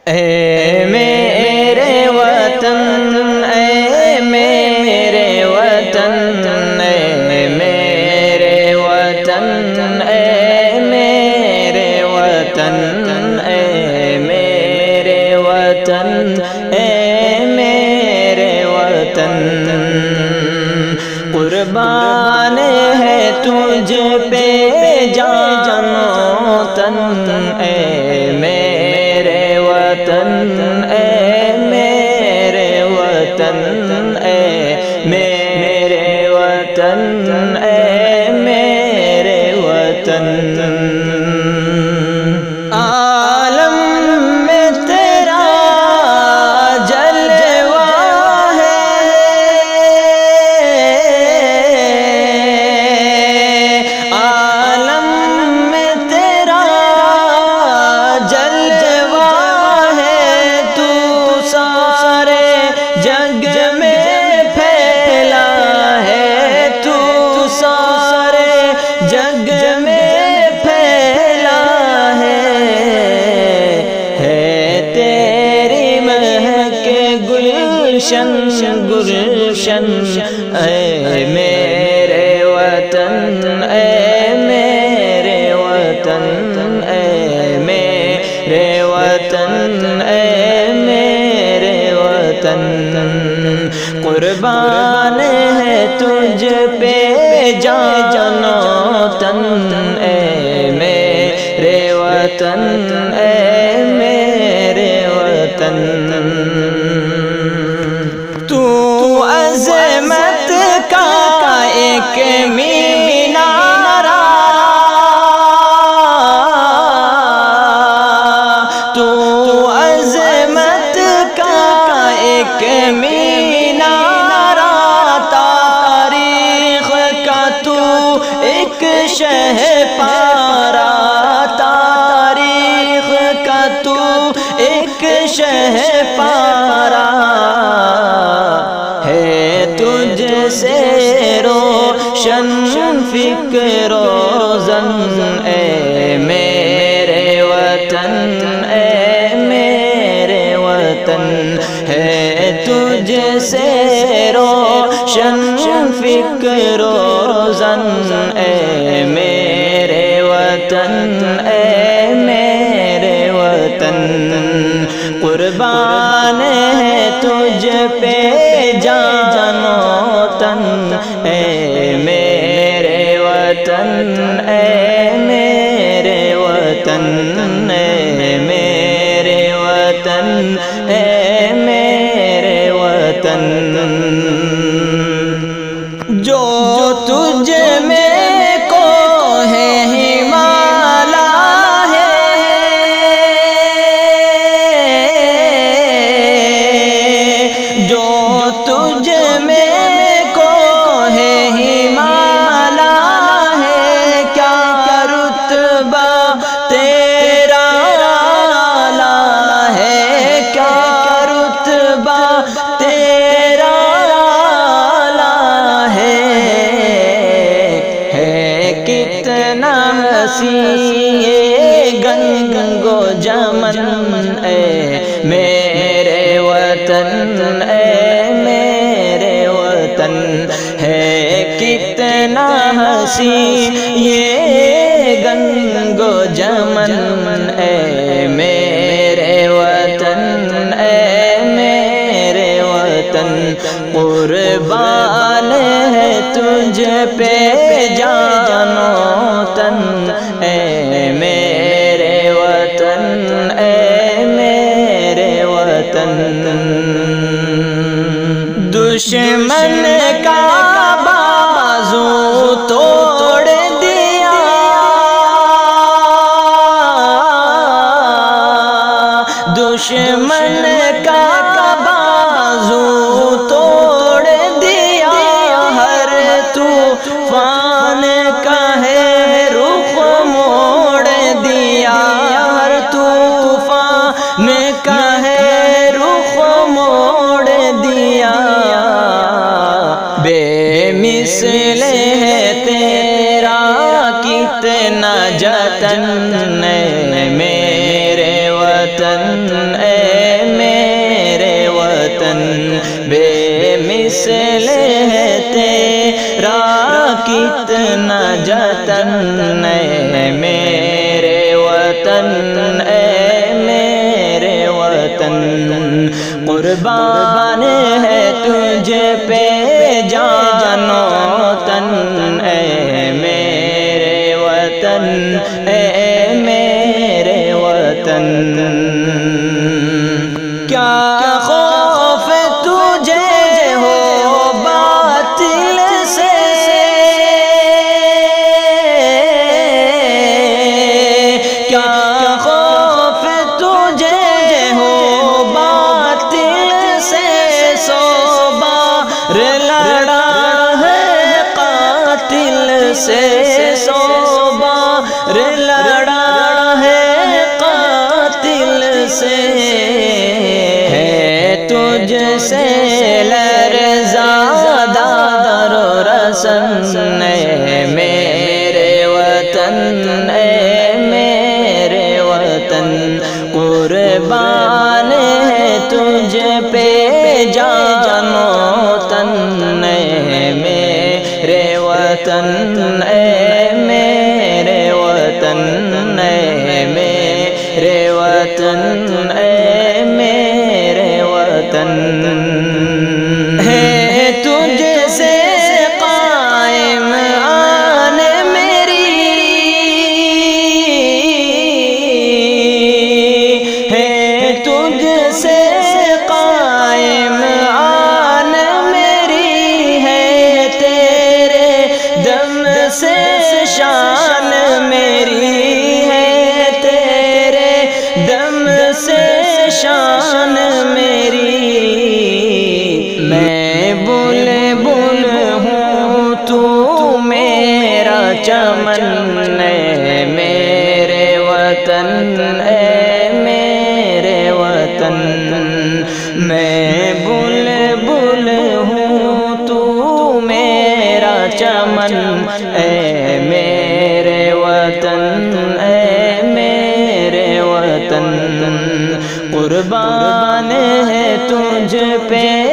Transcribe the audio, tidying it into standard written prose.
اے میرے وطن، اے میرے وطن، اے میرے وطن، اے میرے وطن، اے میرے وطن، اے میرے وطن، قربان ہے تجھ پہ جان و تن، اے میرے وطن، اے میرے وطن، اے میرے وطن، اے میرے وطن، عالم میں تیرا جلوہ ہے، عالم میں تیرا جلوہ ہے، تو سارے جگ میں پھیلا ہے، تو سارے جگ میں پھیلا ہے تیری مہک گلشن گلشن، اے میرے وطن، اے میرے وطن، اے میرے وطن، اے میرے وطن، قربان ہے تجھ پہ جان و تن، اے میرے وطن، اے میرے وطن، تو عظمت کا ایک مینارہ، تو عظمت کا ایک مینارہ، تاریخ کا تو ایک شہ پارا، تاریخ کا تو ایک شہ پارا، ہے تجھ سے روشن فکر و زن، اے میرے وطن، اے میرے وطن، ہے تجھ سے روشن فکر و زن، اے میرے وطن، اے میرے وطن، قربان ہے تجھ پہ جان و تن، اے میرے وطن، اے میرے وطن، اے میرے وطن، اے میرے وطن، جو تجھ میں کو ہے ہمالا ہے، جو تجھ میں کو ہے ہمالا ہے، کیا رتبہ تیرا اعلیٰ ہے، کیا رتبہ تیرا اعلیٰ ہے کتنا حسین یہ گنگ و جمن، اے میرے وطن، اے میرے وطن، ہے کتنا حسین یہ گنگ و جمن، اے میرے وطن، اے میرے وطن، قربان ہے تجھ پہ جان و تن، اے میرے وطن، اے میرے وطن، دشمن کا بازو توڑ دیا، دشمن کا بازو توڑ دیا، ہر طوفان کا ہے رخ موڑ دیا، ہر طوفان کا ہے رخ موڑ دیا، بے مثل ہے تیرا کتنا جتن، میرے وطن، وطن اے میرے وطن بے مثل ہے تیرا کتنا جتن اے میرے وطن اے میرے وطن قربان ہے تجھ پہ جان و تن اے میرے وطن اے میرے وطن کیا خوف تجھے ہو باطل سے کیا خوف تجھے ہو باطل سے سو بار لڑا ہے قاتل سے سو بار لڑا ہے قاتل سے ہے تجھ سے لرزادہ در و رسن اے میرے وطن اے میرے وطن قربان ہے تجھ پہ جان و تن اے میرے وطن اے میرے وطن اے میرے وطن اے میرے وطن ہے تجھ سے قائم آن میری ہے تجھ سے قائم آن میری ہے تیرے دم سے شان میری ہے تیرے دم سے شان میری میں بلبل ہوں تو میرا چمن اے میرے وطن اے میرے وطن میں بلبل ہوں تو میرا چمن اے میرے وطن اے میرے وطن قربان ہے تجھ پہ